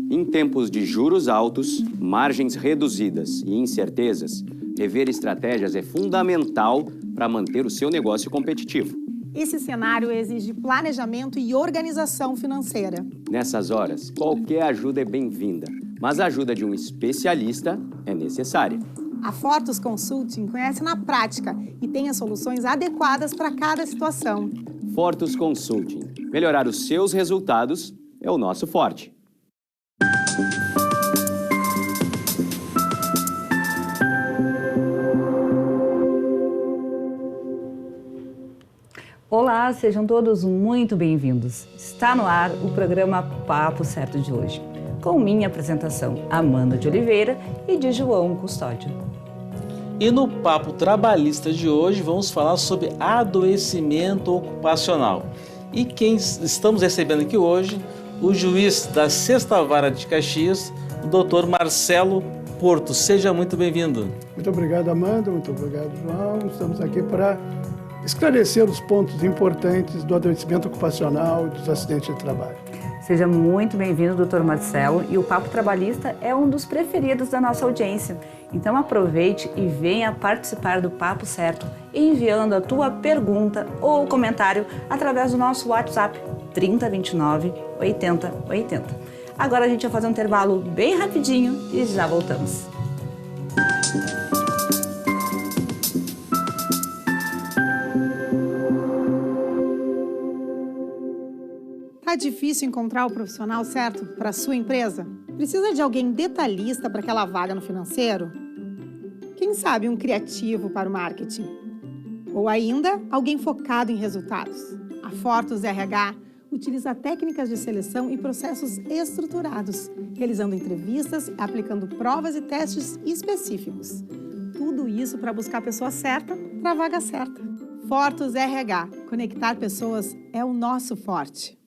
Em tempos de juros altos, margens reduzidas e incertezas, rever estratégias é fundamental para manter o seu negócio competitivo. Esse cenário exige planejamento e organização financeira. Nessas horas, qualquer ajuda é bem-vinda, mas a ajuda de um especialista é necessária. A Fortus Consulting conhece na prática e tem as soluções adequadas para cada situação. Fortus Consulting. Melhorar os seus resultados é o nosso forte. Olá, sejam todos muito bem-vindos. Está no ar o programa Papo Certo de hoje, com minha apresentação, Amanda de Oliveira e de João Custódio. E no Papo Trabalhista de hoje vamos falar sobre adoecimento ocupacional. E quem estamos recebendo aqui hoje, o juiz da 6ª Vara de Caxias, o Dr. Marcelo Porto. Seja muito bem-vindo. Muito obrigado, Amanda. Muito obrigado, João. Estamos aqui para esclarecer os pontos importantes do adoecimento ocupacional e dos acidentes de trabalho. Seja muito bem-vindo, Dr. Marcelo, e o Papo Trabalhista é um dos preferidos da nossa audiência. Então aproveite e venha participar do Papo Certo, enviando a tua pergunta ou comentário através do nosso WhatsApp 3029 8080. Agora a gente vai fazer um intervalo bem rapidinho e já voltamos. Tá difícil encontrar o profissional certo para a sua empresa? Precisa de alguém detalhista para aquela vaga no financeiro? Quem sabe um criativo para o marketing? Ou ainda, alguém focado em resultados? A Fortus RH utiliza técnicas de seleção e processos estruturados, realizando entrevistas, aplicando provas e testes específicos. Tudo isso para buscar a pessoa certa para a vaga certa. Fortus RH. Conectar pessoas é o nosso forte.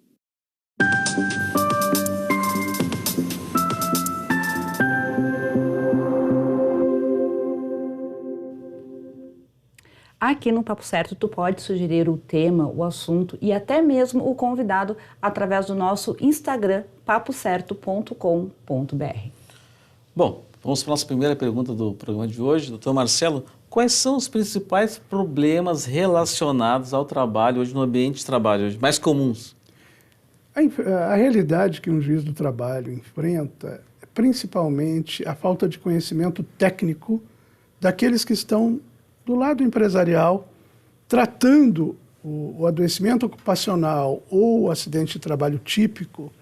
Aqui no Papo Certo, tu pode sugerir o tema, o assunto e até mesmo o convidado através do nosso Instagram, papocerto.com.br. Bom, vamos para a nossa primeira pergunta do programa de hoje. Doutor Marcelo, quais são os principais problemas relacionados ao trabalho hoje, no ambiente de trabalho hoje, mais comuns? A realidade que um juiz do trabalho enfrenta é principalmente a falta de conhecimento técnico daqueles que estão do lado empresarial, tratando o adoecimento ocupacional ou o acidente de trabalho típico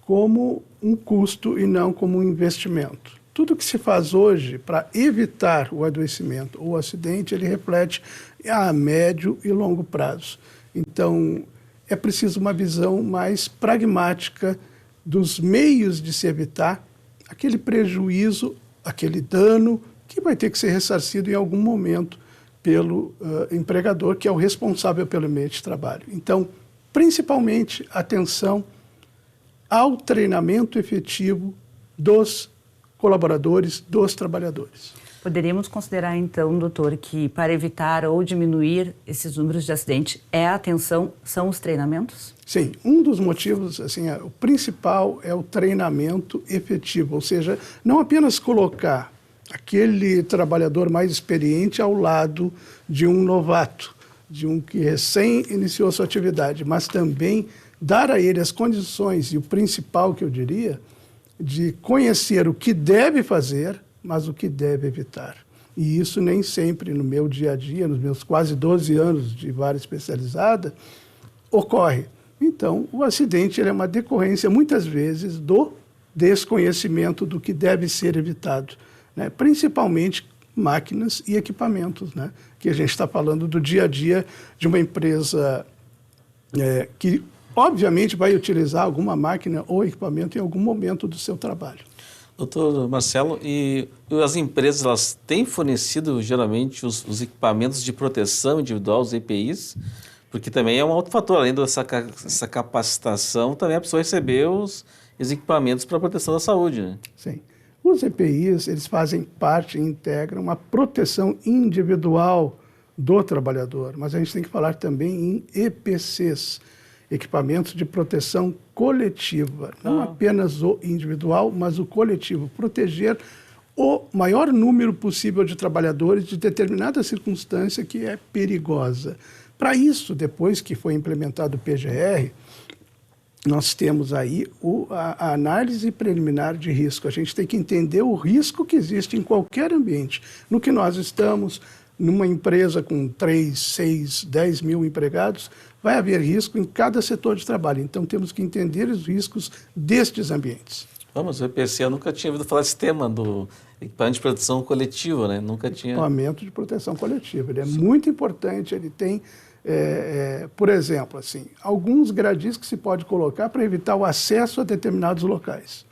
como um custo e não como um investimento. Tudo que se faz hoje para evitar o adoecimento ou o acidente, ele reflete a médio e longo prazo. Então, é preciso uma visão mais pragmática dos meios de se evitar aquele prejuízo, aquele dano que vai ter que ser ressarcido em algum momento pelo empregador, que é o responsável pelo ambiente de trabalho. Então, principalmente, atenção ao treinamento efetivo dos colaboradores, dos trabalhadores. Poderíamos considerar, então, doutor, que para evitar ou diminuir esses números de acidente, a atenção são os treinamentos? Sim, um dos motivos, assim, o principal é o treinamento efetivo, ou seja, não apenas colocar aquele trabalhador mais experiente ao lado de um novato, de um que recém iniciou sua atividade, mas também dar a ele as condições, e o principal que eu diria, de conhecer o que deve fazer, mas o que deve evitar. E isso nem sempre no meu dia a dia, nos meus quase 12 anos de vara especializada, ocorre. Então, o acidente ele é uma decorrência, muitas vezes, do desconhecimento do que deve ser evitado, né? Principalmente máquinas e equipamentos, né? Que a gente está falando do dia a dia de uma empresa que, obviamente, vai utilizar alguma máquina ou equipamento em algum momento do seu trabalho. Doutor Marcelo, e as empresas elas têm fornecido geralmente os equipamentos de proteção individual, os EPIs, porque também é um outro fator, além dessa capacitação, também a pessoa receber os equipamentos para a proteção da saúde, né? Sim. Os EPIs, eles fazem parte e integram uma proteção individual do trabalhador, mas a gente tem que falar também em EPCs. equipamentos de proteção coletiva, não apenas o individual, mas o coletivo, proteger o maior número possível de trabalhadores de determinada circunstância que é perigosa. Para isso, depois que foi implementado o PGR, nós temos aí a análise preliminar de risco. A gente tem que entender o risco que existe em qualquer ambiente. No que nós estamos, numa empresa com 3, 6, 10 mil empregados, vai haver risco em cada setor de trabalho. Então, temos que entender os riscos destes ambientes. Vamos, o EPC, eu nunca tinha ouvido falar desse tema do equipamento de proteção coletiva, né? Nunca tinha... Equipamento de proteção coletiva. Ele é muito importante, ele tem... por exemplo, assim, alguns gradis que se pode colocar para evitar o acesso a determinados locais.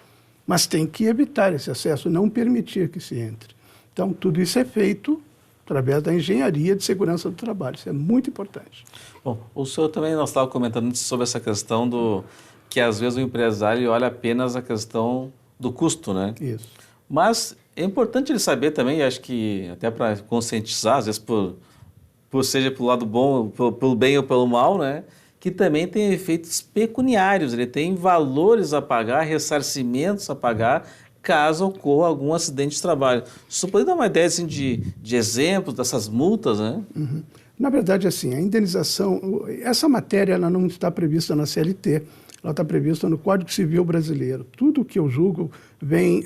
Mas tem que evitar esse acesso, não permitir que se entre. Então, tudo isso é feito através da engenharia de segurança do trabalho. Isso é muito importante. Bom, o senhor também, nós estávamos comentando sobre essa questão do que às vezes o empresário olha apenas a questão do custo, né? Isso. Mas é importante ele saber também, acho que até para conscientizar, às vezes seja pelo lado bom, pelo bem ou pelo mal, né? Que também tem efeitos pecuniários, ele tem valores a pagar, ressarcimentos a pagar, caso ocorra algum acidente de trabalho. Você pode dar uma ideia assim, de exemplos dessas multas, né? Uhum. Na verdade, assim, a indenização, essa matéria ela não está prevista na CLT, ela está prevista no Código Civil Brasileiro. Tudo que eu julgo vem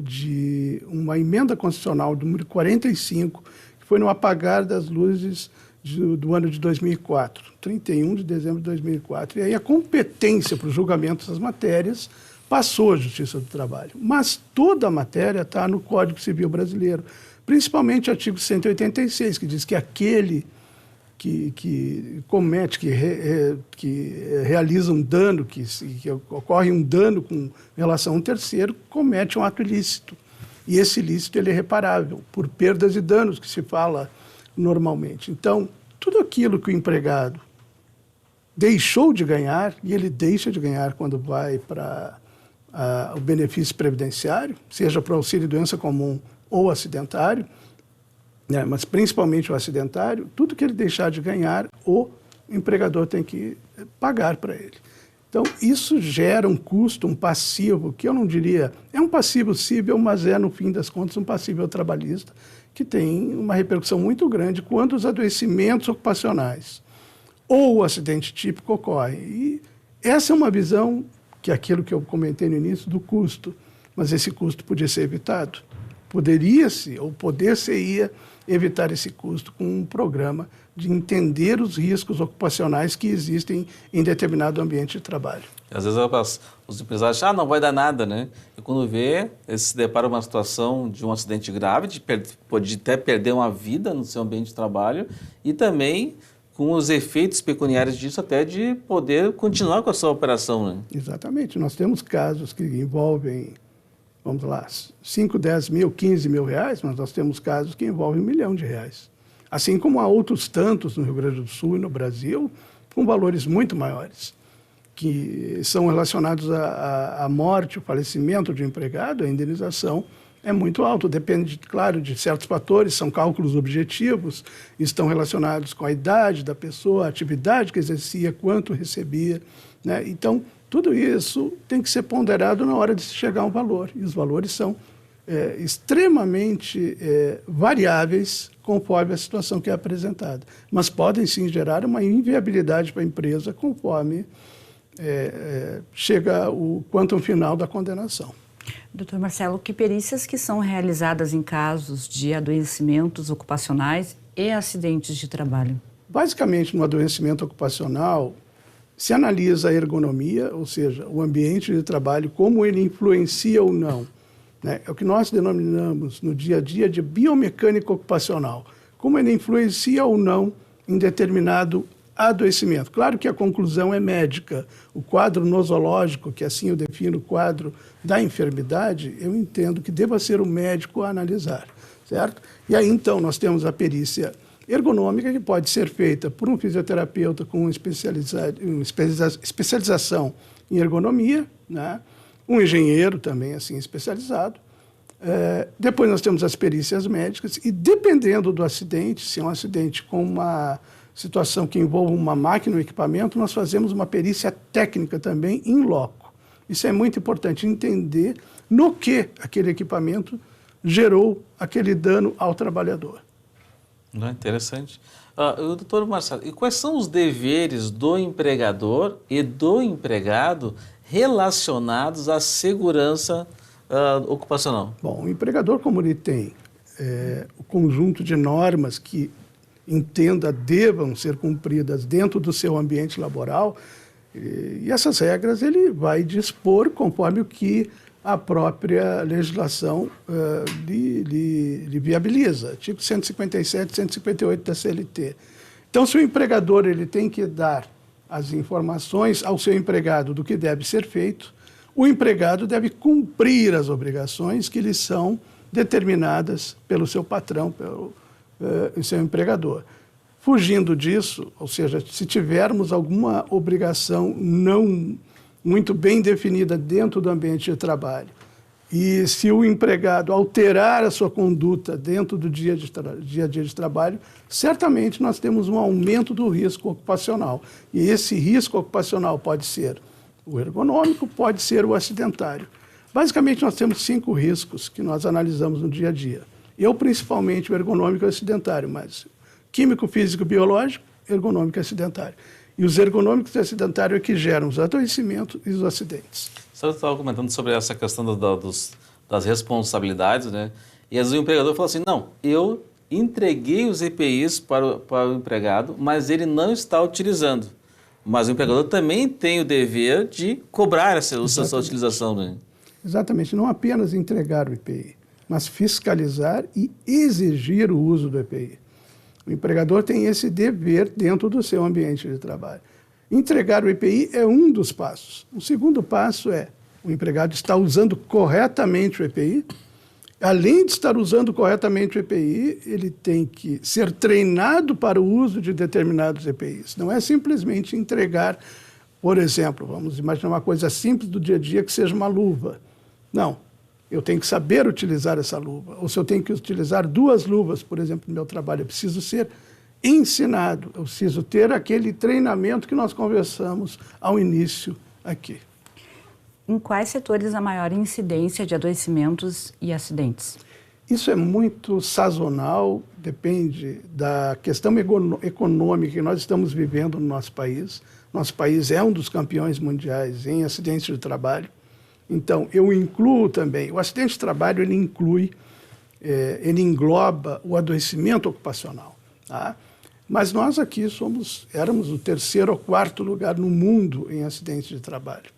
de uma emenda constitucional número 45, que foi no apagar das luzes do ano de 2004, 31 de dezembro de 2004. E aí a competência para o julgamento dessas matérias passou à Justiça do Trabalho. Mas toda a matéria está no Código Civil Brasileiro, principalmente o artigo 186, que diz que aquele que comete, que realiza um dano, que ocorre um dano com relação a um terceiro, comete um ato ilícito. E esse ilícito ele é reparável por perdas e danos, que se fala normalmente. Então, tudo aquilo que o empregado deixou de ganhar, e ele deixa de ganhar quando vai para o benefício previdenciário, seja para o auxílio-doença comum ou acidentário, né, mas principalmente o acidentário, tudo que ele deixar de ganhar, o empregador tem que pagar para ele. Então, isso gera um custo, um passivo, que eu não diria, é um passivo cível, mas é, no fim das contas, um passivo trabalhista, que tem uma repercussão muito grande quando os adoecimentos ocupacionais ou o acidente típico ocorre. E essa é uma visão, que é aquilo que eu comentei no início, do custo, mas esse custo podia ser evitado. Poderia-se, ou poder-se-ia evitar esse custo com um programa de entender os riscos ocupacionais que existem em determinado ambiente de trabalho. Às vezes os empresários acham, não vai dar nada, né? E quando vê, eles se deparam com uma situação de um acidente grave, pode até perder uma vida no seu ambiente de trabalho e também com os efeitos pecuniários disso, até de poder continuar com a sua operação, né? Exatamente. Nós temos casos que envolvem, vamos lá, 5, 10 mil, 15 mil reais, mas nós temos casos que envolvem R$1 milhão. Assim como há outros tantos no Rio Grande do Sul e no Brasil, com valores muito maiores, que são relacionados à morte, o falecimento de um empregado, a indenização é muito alta. Depende, claro, de certos fatores, são cálculos objetivos, estão relacionados com a idade da pessoa, a atividade que exercia, quanto recebia, né? Então, tudo isso tem que ser ponderado na hora de se chegar a um valor. E os valores são extremamente variáveis conforme a situação que é apresentada. Mas podem, sim, gerar uma inviabilidade para a empresa conforme chega o quantum final da condenação. Doutor Marcelo, que perícias que são realizadas em casos de adoecimentos ocupacionais e acidentes de trabalho? Basicamente, no adoecimento ocupacional, se analisa a ergonomia, ou seja, o ambiente de trabalho, como ele influencia ou não, né? É o que nós denominamos no dia a dia de biomecânica ocupacional, como ele influencia ou não em determinado adoecimento. Claro que a conclusão é médica. O quadro nosológico, que assim eu defino o quadro da enfermidade, eu entendo que deva ser o médico a analisar, certo? E aí, então, nós temos a perícia ergonômica, que pode ser feita por um fisioterapeuta com especialização em ergonomia, né? Um engenheiro também assim especializado. Depois nós temos as perícias médicas e, dependendo do acidente, se é um acidente com uma situação que envolva uma máquina ou equipamento, nós fazemos uma perícia técnica também in loco. Isso é muito importante, entender no que aquele equipamento gerou aquele dano ao trabalhador. Não, interessante. Doutor Marcelo, e quais são os deveres do empregador e do empregado relacionados à segurança ocupacional? Bom, o empregador, como ele tem o conjunto de normas que entenda devam ser cumpridas dentro do seu ambiente laboral, e essas regras ele vai dispor conforme o que a própria legislação lhe viabiliza, artigo 157, 158 da CLT. Então, se o empregador ele tem que dar as informações ao seu empregado do que deve ser feito, o empregado deve cumprir as obrigações que lhe são determinadas pelo seu patrão, pelo seu empregador. Fugindo disso, ou seja, se tivermos alguma obrigação não muito bem definida dentro do ambiente de trabalho, e se o empregado alterar a sua conduta dentro do dia a dia de trabalho, certamente nós temos um aumento do risco ocupacional. E esse risco ocupacional pode ser o ergonômico, pode ser o acidentário. Basicamente, nós temos 5 riscos que nós analisamos no dia a dia. Eu, principalmente, o ergonômico e o acidentário, mas químico, físico, biológico, ergonômico e acidentário. E os ergonômicos e acidentários é que geram os adoecimentos e os acidentes. Você estava comentando sobre essa questão das responsabilidades, né? E às vezes o empregador fala assim, não, eu entreguei os EPIs para o empregado, mas ele não está utilizando. Mas o empregador também tem o dever de cobrar essa utilização, né? Exatamente, não apenas entregar o EPI, mas fiscalizar e exigir o uso do EPI. O empregador tem esse dever dentro do seu ambiente de trabalho. Entregar o EPI é um dos passos. O segundo passo é o empregado está usando corretamente o EPI. Além de estar usando corretamente o EPI, ele tem que ser treinado para o uso de determinados EPIs. Não é simplesmente entregar, por exemplo, vamos imaginar uma coisa simples do dia a dia que seja uma luva. Não. Eu tenho que saber utilizar essa luva. Ou se eu tenho que utilizar 2 luvas, por exemplo, no meu trabalho, eu preciso ser ensinado, eu preciso ter aquele treinamento que nós conversamos ao início aqui. Em quais setores a maior incidência de adoecimentos e acidentes? Isso é muito sazonal, depende da questão econômica que nós estamos vivendo no nosso país. Nosso país é um dos campeões mundiais em acidentes de trabalho. Então, eu incluo também, o acidente de trabalho ele ele engloba o adoecimento ocupacional. Tá? Mas nós aqui éramos o 3º ou 4º lugar no mundo em acidentes de trabalho.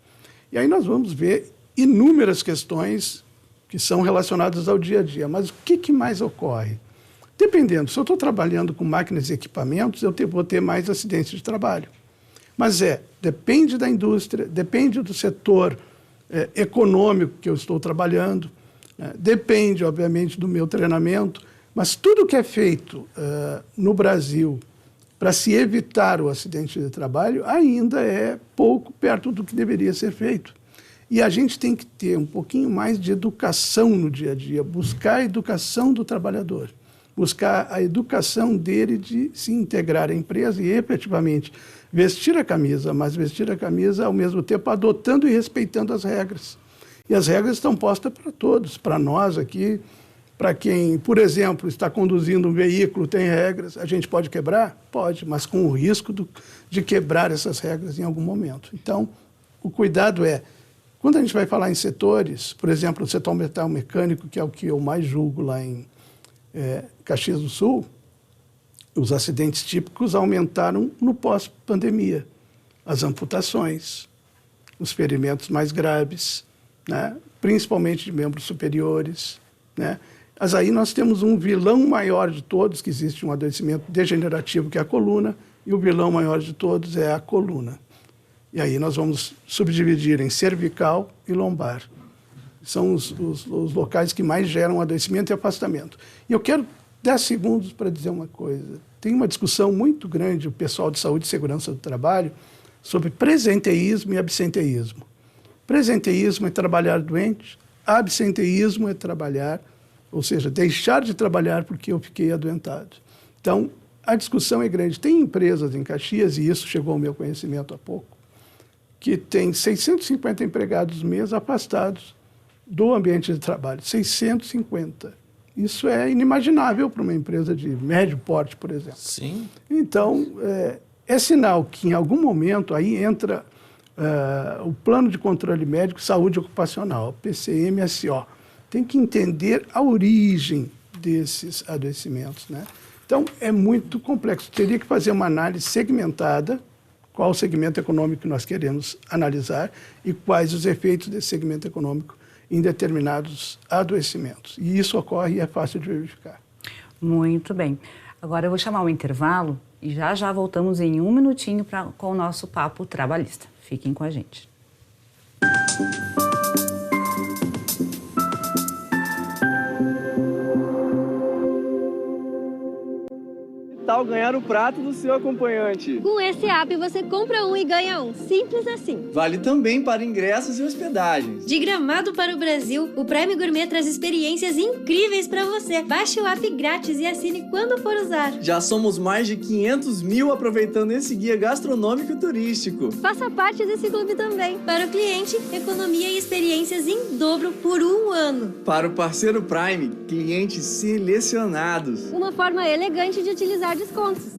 E aí nós vamos ver inúmeras questões que são relacionadas ao dia a dia. Mas o que mais ocorre? Dependendo, se eu estou trabalhando com máquinas e equipamentos, eu vou ter mais acidentes de trabalho. Mas depende da indústria, depende do setor econômico que eu estou trabalhando, depende, obviamente, do meu treinamento, mas tudo que é feito no Brasil para se evitar o acidente de trabalho ainda é pouco perto do que deveria ser feito. E a gente tem que ter um pouquinho mais de educação no dia a dia, buscar a educação do trabalhador, buscar a educação dele de se integrar à empresa e, efetivamente, vestir a camisa, mas vestir a camisa ao mesmo tempo adotando e respeitando as regras. E as regras estão postas para todos, para nós aqui, para quem, por exemplo, está conduzindo um veículo, tem regras. A gente pode quebrar? Pode, mas com o risco de quebrar essas regras em algum momento. Então, o cuidado quando a gente vai falar em setores, por exemplo, o setor metal mecânico, que é o que eu mais julgo lá em Caxias do Sul, os acidentes típicos aumentaram no pós-pandemia. As amputações, os ferimentos mais graves, né? Principalmente de membros superiores. Né? Mas aí nós temos um vilão maior de todos, que existe um adoecimento degenerativo, que é a coluna, e o vilão maior de todos é a coluna. E aí nós vamos subdividir em cervical e lombar. São os locais que mais geram adoecimento e afastamento. E eu quero 10 segundos para dizer uma coisa. Tem uma discussão muito grande, o pessoal de saúde e segurança do trabalho, sobre presenteísmo e absenteísmo. Presenteísmo é trabalhar doente, absenteísmo é trabalhar, ou seja, deixar de trabalhar porque eu fiquei adoentado. Então, a discussão é grande. Tem empresas em Caxias, e isso chegou ao meu conhecimento há pouco, que tem 650 empregados mês afastados do ambiente de trabalho. 650. Isso é inimaginável para uma empresa de médio porte, por exemplo. Sim. Então, é sinal que em algum momento aí entra o Plano de Controle Médico e Saúde Ocupacional, PCMSO. Tem que entender a origem desses adoecimentos, né? Então, é muito complexo. Teria que fazer uma análise segmentada, qual o segmento econômico que nós queremos analisar e quais os efeitos desse segmento econômico em determinados adoecimentos. E isso ocorre e é fácil de verificar. Muito bem. Agora eu vou chamar o intervalo e já voltamos em um minutinho com o nosso papo trabalhista. Fiquem com a gente. Tal ganhar o prato do seu acompanhante. Com esse app você compra um e ganha um. Simples assim. Vale também para ingressos e hospedagens. De Gramado para o Brasil, o Prime Gourmet traz experiências incríveis para você. Baixe o app grátis e assine quando for usar. Já somos mais de 500 mil aproveitando esse guia gastronômico e turístico. Faça parte desse clube também. Para o cliente, economia e experiências em dobro por um ano. Para o parceiro Prime, clientes selecionados. Uma forma elegante de utilizar descontos.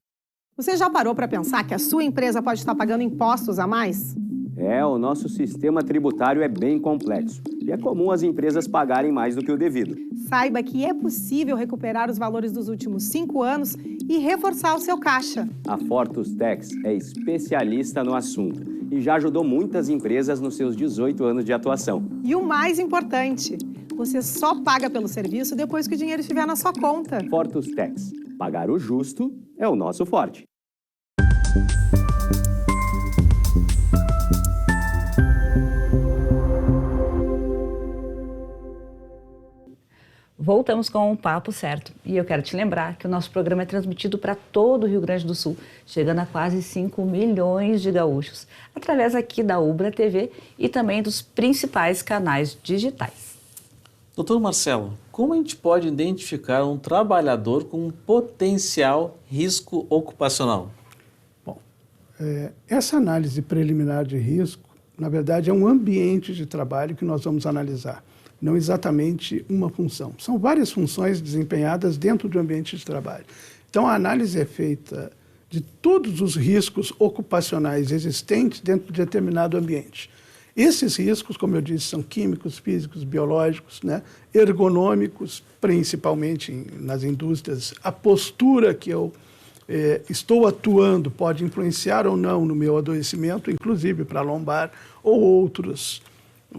Você já parou para pensar que a sua empresa pode estar pagando impostos a mais? O nosso sistema tributário é bem complexo e é comum as empresas pagarem mais do que o devido. Saiba que é possível recuperar os valores dos últimos 5 anos e reforçar o seu caixa. A Fortus Tax é especialista no assunto e já ajudou muitas empresas nos seus 18 anos de atuação. E o mais importante, você só paga pelo serviço depois que o dinheiro estiver na sua conta. Fortus Tax. Pagar o justo é o nosso forte. Voltamos com o Papo Certo. E eu quero te lembrar que o nosso programa é transmitido para todo o Rio Grande do Sul, chegando a quase 5 milhões de gaúchos, através aqui da Ubra TV e também dos principais canais digitais. Doutor Marcelo, como a gente pode identificar um trabalhador com um potencial risco ocupacional? Bom, essa análise preliminar de risco, na verdade, é um ambiente de trabalho que nós vamos analisar, não exatamente uma função. São várias funções desempenhadas dentro do ambiente de trabalho. Então, a análise é feita de todos os riscos ocupacionais existentes dentro de determinado ambiente. Esses riscos, como eu disse, são químicos, físicos, biológicos, né? Ergonômicos, principalmente nas indústrias. A postura que eu estou atuando pode influenciar ou não no meu adoecimento, inclusive para lombar ou outros,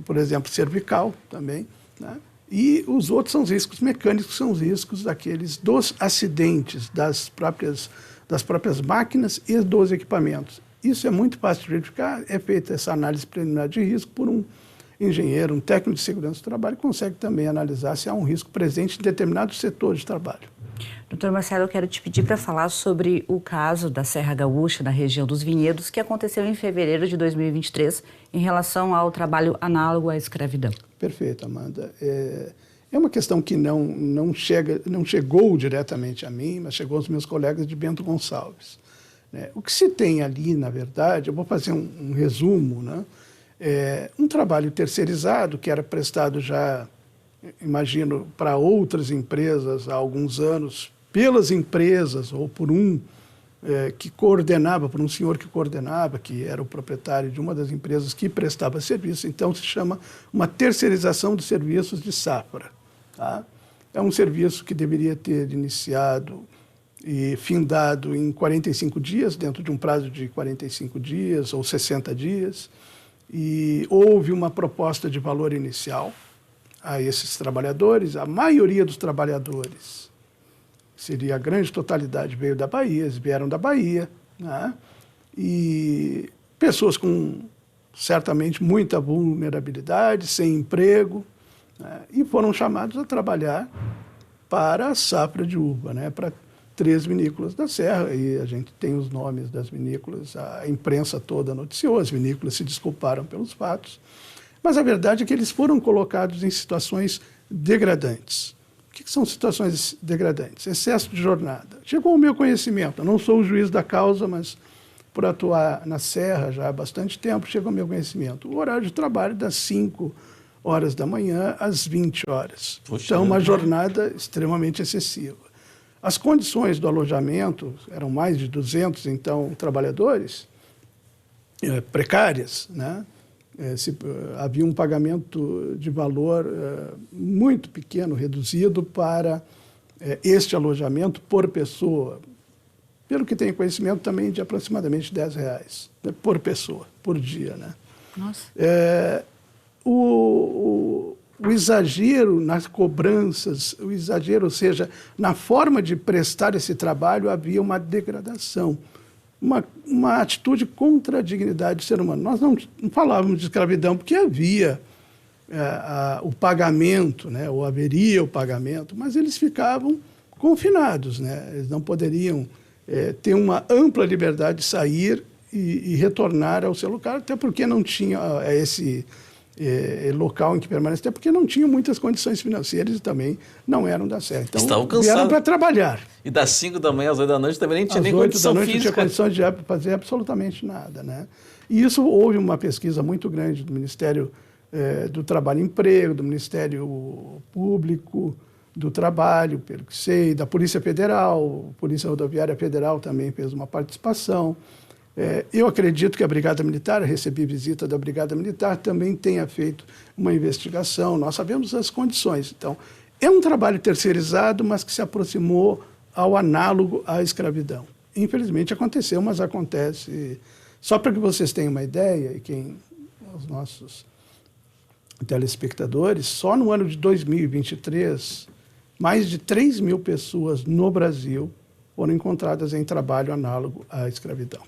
por exemplo, cervical também, né? E os outros são os riscos mecânicos, são os riscos dos acidentes, das próprias máquinas e dos equipamentos. Isso é muito fácil de verificar, é feita essa análise preliminar de risco por um engenheiro, um técnico de segurança do trabalho, consegue também analisar se há um risco presente em determinado setor de trabalho. Doutor Marcelo, eu quero te pedir para falar sobre o caso da Serra Gaúcha, na região dos Vinhedos, que aconteceu em fevereiro de 2023, em relação ao trabalho análogo à escravidão. Perfeito, Amanda. É uma questão que não chegou diretamente a mim, mas chegou aos meus colegas de Bento Gonçalves. O que se tem ali, na verdade, eu vou fazer um resumo, né? Um trabalho terceirizado que era prestado já, imagino, para outras empresas há alguns anos, pelas empresas ou por um senhor que coordenava, que era o proprietário de uma das empresas que prestava serviço. Então, se chama uma terceirização de serviços de safra. Tá? É um serviço que deveria ter iniciado e findado em 45 dias, dentro de um prazo de 45 dias ou 60 dias, e houve uma proposta de valor inicial a esses trabalhadores. A maioria dos trabalhadores, seria a grande totalidade, vieram da Bahia, né? E pessoas com, certamente, muita vulnerabilidade, sem emprego, né? E foram chamados a trabalhar para a safra de uva, né? Para 3 vinícolas da Serra, e a gente tem os nomes das vinícolas, a imprensa toda noticiou, as vinícolas se desculparam pelos fatos, mas a verdade é que eles foram colocados em situações degradantes, que são situações degradantes? Excesso de jornada. Chegou ao meu conhecimento, eu não sou o juiz da causa, mas por atuar na Serra já há bastante tempo, chegou ao meu conhecimento. O horário de trabalho das 5 horas da manhã às 20 horas. Puxa, então, uma jornada extremamente excessiva. As condições do alojamento, eram mais de 200, então, trabalhadores precárias, né? Havia um pagamento de valor muito pequeno, reduzido para este alojamento por pessoa. Pelo que tenho conhecimento, também de aproximadamente R$10, né, por pessoa, por dia. Né? Nossa. O exagero nas cobranças, o exagero, ou seja, na forma de prestar esse trabalho, havia uma degradação. Uma atitude contra a dignidade do ser humano. Nós não falávamos de escravidão porque havia o pagamento, né, ou haveria o pagamento, mas eles ficavam confinados, né? Eles não poderiam ter uma ampla liberdade de sair e retornar ao seu local, até porque não tinha esse local em que permanece, até porque não tinha muitas condições financeiras e também não eram da Serra. Então, estavam cansados. Vieram para trabalhar. E das 5 da manhã às 8 da noite também nem tinha nem Às 8 condição da noite física. não tinha condições de fazer absolutamente nada. Né? E isso houve uma pesquisa muito grande do Ministério do Trabalho e Emprego, do Ministério Público do Trabalho, pelo que sei, da Polícia Federal, a Polícia Rodoviária Federal também fez uma participação. Eu acredito que a Brigada Militar, recebi visita da Brigada Militar, também tenha feito uma investigação. Nós sabemos as condições. Então, é um trabalho terceirizado, mas que se aproximou ao análogo à escravidão. Infelizmente aconteceu, mas acontece. Só para que vocês tenham uma ideia, e os nossos telespectadores, só no ano de 2023, mais de 3 mil pessoas no Brasil foram encontradas em trabalho análogo à escravidão.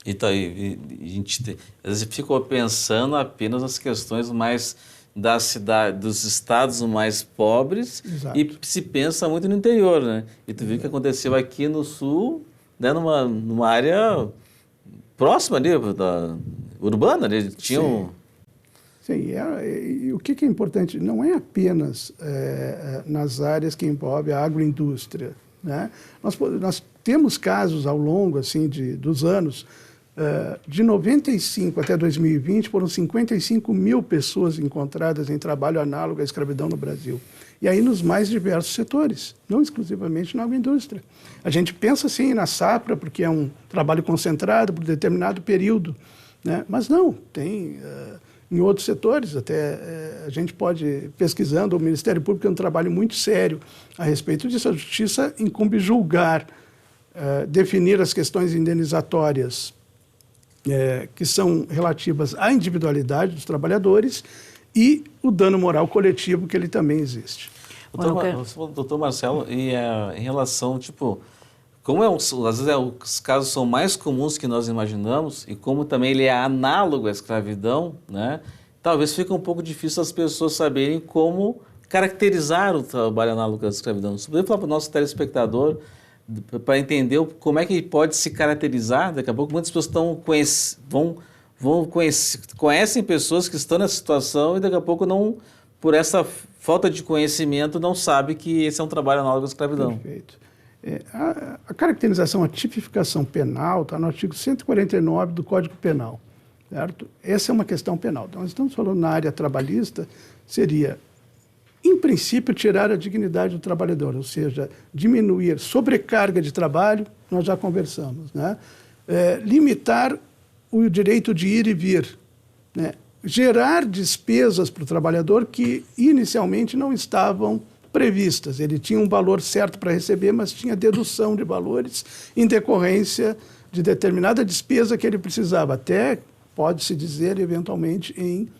Então, a gente às vezes ficou pensando apenas nas questões mais da cidade, dos estados mais pobres. Exato. E se pensa muito no interior, né? E tu viu o que aconteceu aqui no sul, né? numa área próxima ali, urbana, né? Tinham... Sim, e o que é importante, não é apenas nas áreas que envolvem a agroindústria. Né? Nós temos casos ao longo assim, dos anos, de 95 até 2020, foram 55 mil pessoas encontradas em trabalho análogo à escravidão no Brasil. E aí nos mais diversos setores, não exclusivamente na agroindústria. A gente pensa assim na safra, porque é um trabalho concentrado por determinado período, né? Mas não, tem em outros setores, até a gente pode, pesquisando, o Ministério Público tem um trabalho muito sério a respeito disso. A Justiça incumbe julgar, definir as questões indenizatórias que são relativas à individualidade dos trabalhores e o dano moral coletivo, que ele também existe. Doutor Marcelo, e em relação, tipo, como às vezes os casos são mais comuns que nós imaginamos e como também ele é análogo à escravidão, né? Talvez fique um pouco difícil as pessoas saberem como caracterizar o trabalho análogo à escravidão. Você poderia falar para o nosso telespectador para entender como é que ele pode se caracterizar? Daqui a pouco muitas pessoas conhecem pessoas que estão nessa situação e daqui a pouco não, por essa falta de conhecimento, não sabe que esse é um trabalho análogo à escravidão. Perfeito. A caracterização, a tipificação penal está no artigo 149 do Código Penal, certo? Essa é uma questão penal. Então, nós estamos falando na área trabalhista, seria, em princípio, tirar a dignidade do trabalhador, ou seja, diminuir sobrecarga de trabalho, nós já conversamos, né? Limitar o direito de ir e vir, né? Gerar despesas para o trabalhador que inicialmente não estavam previstas. Ele tinha um valor certo para receber, mas tinha dedução de valores em decorrência de determinada despesa que ele precisava, até, pode-se dizer, eventualmente, em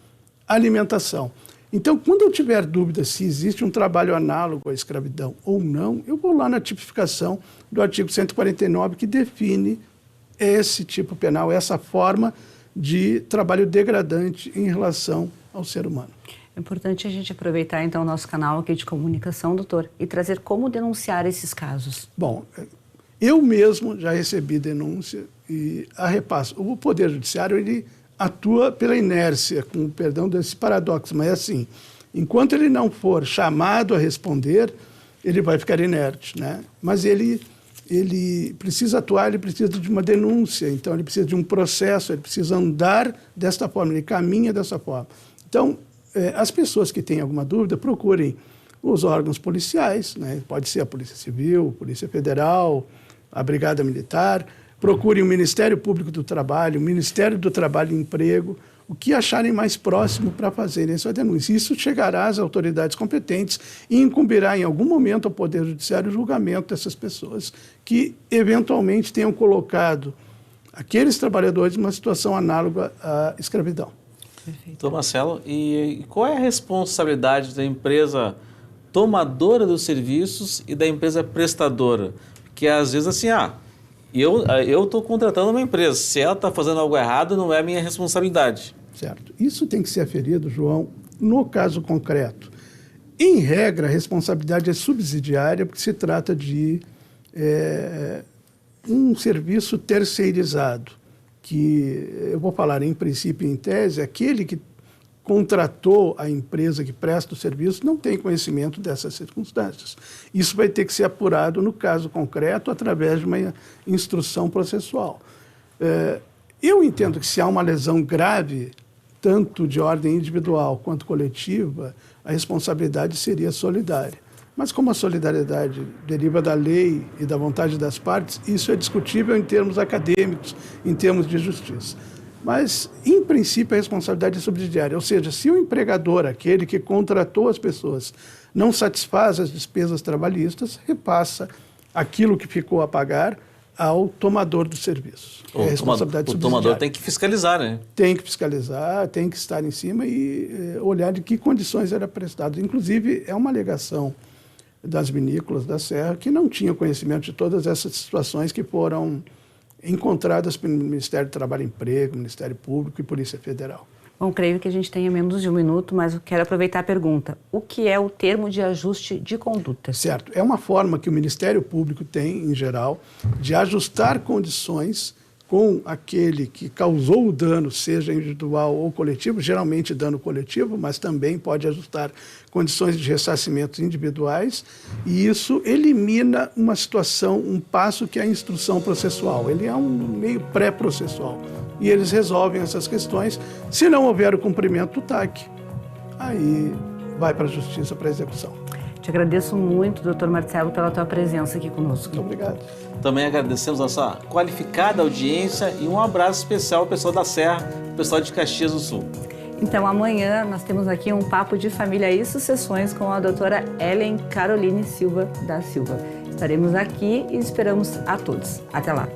alimentação. Então, quando eu tiver dúvida se existe um trabalho análogo à escravidão ou não, eu vou lá na tipificação do artigo 149, que define esse tipo penal, essa forma de trabalho degradante em relação ao ser humano. É importante a gente aproveitar, então, o nosso canal aqui de comunicação, doutor, e trazer como denunciar esses casos. Bom, eu mesmo já recebi denúncia e a repasso. O Poder Judiciário, ele atua pela inércia, com o perdão desse paradoxo, mas é assim, enquanto ele não for chamado a responder, ele vai ficar inerte, né? Mas ele precisa atuar, ele precisa de uma denúncia, então ele precisa de um processo, ele precisa andar desta forma, ele caminha dessa forma. Então, as pessoas que têm alguma dúvida, procurem os órgãos policiais, né? Pode ser a Polícia Civil, Polícia Federal, a Brigada Militar, procurem o Ministério Público do Trabalho, o Ministério do Trabalho e Emprego, o que acharem mais próximo para fazerem essa denúncia. Isso chegará às autoridades competentes e incumbirá em algum momento ao Poder Judiciário o julgamento dessas pessoas que eventualmente tenham colocado aqueles trabalhadores numa situação análoga à escravidão. Doutor Marcelo, e qual é a responsabilidade da empresa tomadora dos serviços e da empresa prestadora? Porque às vezes assim, eu estou contratando uma empresa, se ela está fazendo algo errado, não é minha responsabilidade. Certo. Isso tem que ser aferido, João, no caso concreto. Em regra, a responsabilidade é subsidiária, porque se trata de um serviço terceirizado, que eu vou falar em princípio e em tese, aquele que contratou a empresa que presta o serviço não tem conhecimento dessas circunstâncias. Isso vai ter que ser apurado no caso concreto através de uma instrução processual. Eu entendo que se há uma lesão grave, tanto de ordem individual quanto coletiva, a responsabilidade seria solidária. Mas como a solidariedade deriva da lei e da vontade das partes, isso é discutível em termos acadêmicos, em termos de justiça. Mas, em princípio, a responsabilidade é subsidiária, ou seja, se o empregador, aquele que contratou as pessoas, não satisfaz as despesas trabalhistas, repassa aquilo que ficou a pagar ao tomador do serviço. O tomador tem que fiscalizar, né? Tem que fiscalizar, tem que estar em cima e olhar de que condições era prestado. Inclusive, é uma alegação das vinícolas da Serra que não tinham conhecimento de todas essas situações que foram encontradas pelo Ministério do Trabalho e Emprego, Ministério Público e Polícia Federal. Bom, creio que a gente tenha menos de um minuto, mas eu quero aproveitar a pergunta. O que é o termo de ajuste de conduta? Certo. É uma forma que o Ministério Público tem, em geral, de ajustar condições com aquele que causou o dano, seja individual ou coletivo, geralmente dano coletivo, mas também pode ajustar condições de ressarcimento individuais, e isso elimina uma situação, um passo que é a instrução processual. Ele é um meio pré-processual. E eles resolvem essas questões. Se não houver o cumprimento do TAC, aí vai para a Justiça para execução. Te agradeço muito, doutor Marcelo, pela tua presença aqui conosco. Muito obrigado. Também agradecemos a nossa qualificada audiência e um abraço especial ao pessoal da Serra, ao pessoal de Caxias do Sul. Então, amanhã nós temos aqui um papo de família e sucessões com a doutora Ellen Caroline Silva da Silva. Estaremos aqui e esperamos a todos. Até lá.